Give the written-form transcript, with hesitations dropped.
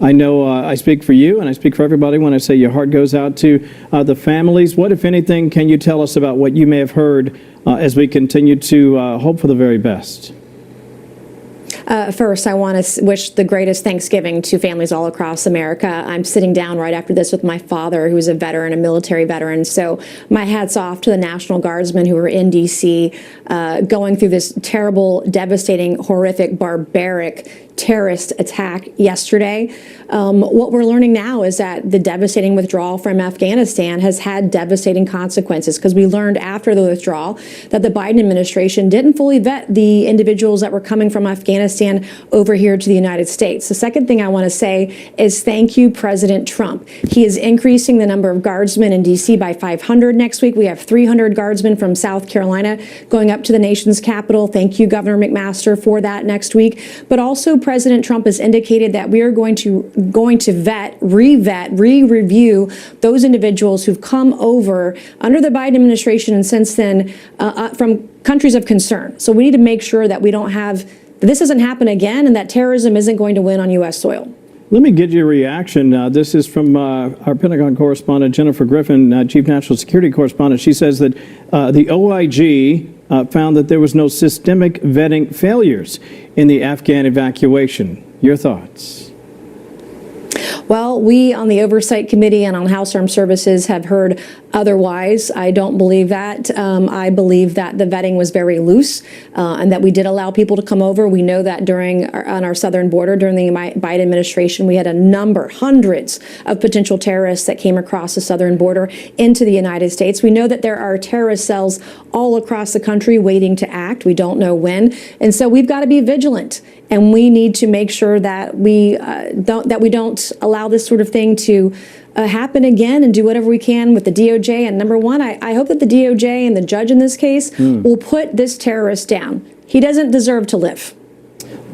I know I speak for you and I speak for everybody when I say your heart goes out to the families. What, if anything, can you tell us about what you may have heard as we continue to hope for the very best? First, I want to wish the greatest Thanksgiving to families all across America. I'm sitting down right after this with my father, who's a veteran, a military veteran. So my hat's off to the National Guardsmen who are in D.C. Going through this terrible, devastating, horrific, barbaric terrorist attack yesterday. What we're learning now is that the devastating withdrawal from Afghanistan has had devastating consequences, because we learned after the withdrawal that the Biden administration didn't fully vet the individuals that were coming from Afghanistan over here to the United States. The second thing I want to say is thank you, President Trump. He is increasing the number of guardsmen in D.C. by 500 next week. We have 300 guardsmen from South Carolina going up to the nation's capital. Thank you, Governor McMaster, for that next week. But also, President Trump has indicated that we are going to vet, re-review those individuals who've come over under the Biden administration and since then from countries of concern. So we need to make sure that this doesn't happen again, and that terrorism isn't going to win on U.S. soil. Let me get your reaction. This is from our Pentagon correspondent, Jennifer Griffin, Chief National Security Correspondent. She says that the OIG found that there was no systemic vetting failures in the Afghan evacuation. Your thoughts? Well, we on the Oversight Committee and on House Armed Services have heard otherwise. I don't believe that. I believe that the vetting was very loose and that we did allow people to come over. We know that on our southern border during the Biden administration, we had hundreds of potential terrorists that came across the southern border into the United States. We know that there are terrorist cells all across the country waiting to act. We don't know when. And so we've got to be vigilant. And we need to make sure that we don't allow this sort of thing to happen again, and do whatever we can with the DOJ. And number one, I hope that the DOJ and the judge in this case will put this terrorist down. He doesn't deserve to live.